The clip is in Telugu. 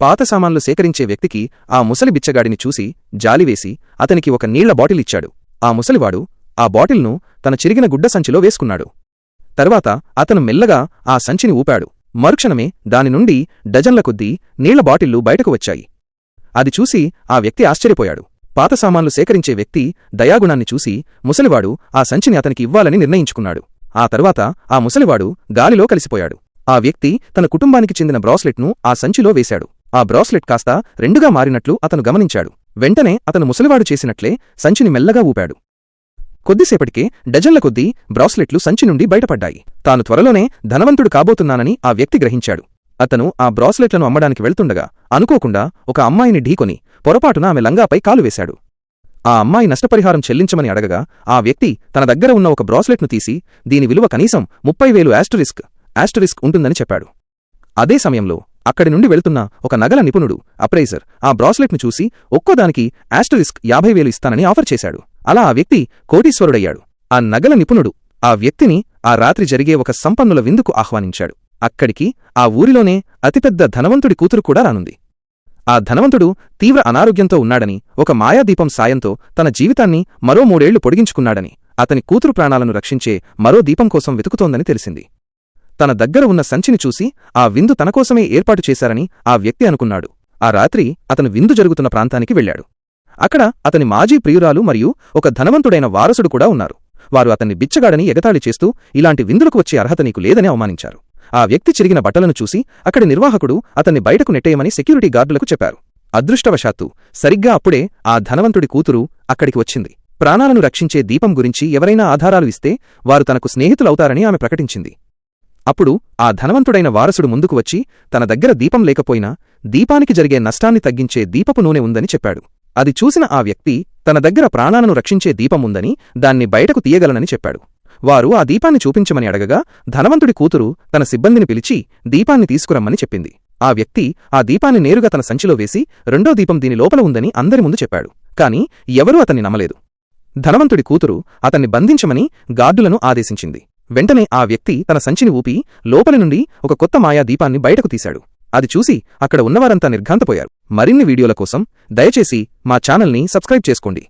పాత సామాన్లు సేకరించే వ్యక్తికి ఆ ముసలి బిచ్చగాడిని చూసి జాలివేసి అతనికి ఒక నీళ్ల బాటిలిచ్చాడు. ఆ ముసలివాడు ఆ బాటిల్ను తన చిరిగిన గుడ్డ సంచిలో వేసుకున్నాడు. తర్వాత అతను మెల్లగా ఆ సంచిని ఊపాడు. మరుక్షణమే దానినుండి డజన్ల కొద్దీ నీళ్ల బాటిళ్లు బయటకు వచ్చాయి. అది చూసి ఆ వ్యక్తి ఆశ్చర్యపోయాడు. పాత సామాన్లు సేకరించే వ్యక్తి దయాగుణాన్ని చూసి ముసలివాడు ఆ సంచిని అతనికి ఇవ్వాలని నిర్ణయించుకున్నాడు. ఆ తర్వాత ఆ ముసలివాడు గాలిలో కలిసిపోయాడు. ఆ వ్యక్తి తన కుటుంబానికి చెందిన బ్రాస్లెట్ను ఆ సంచిలో వేశాడు. ఆ బ్రాస్లెట్ కాస్త రెండుగా మారినట్లు అతను గమనించాడు. వెంటనే అతను ముసలివాడు చేసినట్లే సంచిని మెల్లగా ఊపాడు. కొద్దిసేపటికే డజన్ల కొద్దీ బ్రాస్లెట్లు సంచి నుండి బయటపడ్డాయి. తాను త్వరలోనే ధనవంతుడు కాబోతున్నానని ఆ వ్యక్తి గ్రహించాడు. అతను ఆ బ్రాస్లెట్లను అమ్మడానికి వెళ్తుండగా అనుకోకుండా ఒక అమ్మాయిని ఢీకొని పొరపాటున ఆమె లంగాపై కాలు వేశాడు. ఆ అమ్మాయి నష్టపరిహారం చెల్లించమని అడగగా ఆ వ్యక్తి తన దగ్గర ఉన్న ఒక బ్రాస్లెట్ను తీసి దీని విలువ కనీసం 30,000 ఉంటుందని చెప్పాడు. అదే సమయంలో అక్కడి నుండి వెళ్తున్న ఒక నగల నిపుణుడు అప్రైజర్ ఆ బ్రాస్లెట్ను చూసి ఒక్కోదానికి *50,000 ఇస్తానని ఆఫర్ చేశాడు. అలా ఆ వ్యక్తి కోటీశ్వరుడయ్యాడు. ఆ నగల నిపుణుడు ఆ వ్యక్తిని ఆ రాత్రి జరిగే ఒక సంపన్నుల విందుకు ఆహ్వానించాడు. అక్కడికి ఆ ఊరిలోనే అతిపెద్ద ధనవంతుడి కూతురు కూడా రానుంది. ఆ ధనవంతుడు తీవ్ర అనారోగ్యంతో ఉన్నాడని, ఒక మాయాదీపం సాయంతో తన జీవితాన్ని మరో 3 ఏళ్లు పొడిగించుకున్నాడని, అతని కూతురు ప్రాణాలను రక్షించే మరో దీపం కోసం వెతుకుతోందని తెలిసింది. తన దగ్గర ఉన్న సంచిని చూసి ఆ విందు తనకోసమే ఏర్పాటు చేశారని ఆ వ్యక్తి అనుకున్నాడు. ఆ రాత్రి అతను విందు జరుగుతున్న ప్రాంతానికి వెళ్లాడు. అక్కడ అతని మాజీ ప్రియురాలు మరియు ఒక ధనవంతుడైన వారసుడు కూడా ఉన్నారు. వారు అతన్ని బిచ్చగాడని ఎగతాళి చేస్తూ ఇలాంటి విందులకు వచ్చే అర్హత నీకు లేదని అవమానించారు. ఆ వ్యక్తి చిరిగిన బట్టలను చూసి అక్కడి నిర్వాహకుడు అతన్ని బయటకు నెట్టేయమని సెక్యూరిటీ గార్డులకు చెప్పారు. అదృష్టవశాత్తు సరిగ్గా అప్పుడే ఆ ధనవంతుడి కూతురు అక్కడికి వచ్చింది. ప్రాణాలను రక్షించే దీపం గురించి ఎవరైనా ఆధారాలు ఇస్తే వారు తనకు స్నేహితులవుతారని ఆమె ప్రకటించింది. అప్పుడు ఆ ధనవంతుడైన వారసుడు ముందుకు వచ్చి తన దగ్గర దీపం లేకపోయినా దీపానికి జరిగే నష్టాన్ని తగ్గించే దీపపు నూనె ఉందని చెప్పాడు. అది చూసిన ఆ వ్యక్తి తన దగ్గర ప్రాణాలను రక్షించే దీపం ఉందని, దాన్ని బయటకు తీయగలనని చెప్పాడు. వారు ఆ దీపాన్ని చూపించమని అడగగా ధనవంతుడి కూతురు తన సిబ్బందిని పిలిచి దీపాన్ని తీసుకురమ్మని చెప్పింది. ఆ వ్యక్తి ఆ దీపాన్ని నేరుగా తన సంచిలో వేసి రెండో దీపం దీని లోపల ఉందని అందరి ముందు చెప్పాడు. కాని ఎవరూ అతన్ని నమ్మలేదు. ధనవంతుడి కూతురు అతన్ని బంధించమని గార్డులను ఆదేశించింది. వెంటనే ఆ వ్యక్తి తన సంచిని ఊపి లోపలి నుండి ఒక కొత్త మాయా దీపాన్ని బయటకు తీశాడు. అది చూసి అక్కడ ఉన్నవారంతా నిర్ఘాంతపోయారు. మరిన్ని వీడియోల కోసం దయచేసి మా ఛానల్ని సబ్స్క్రైబ్ చేసుకోండి.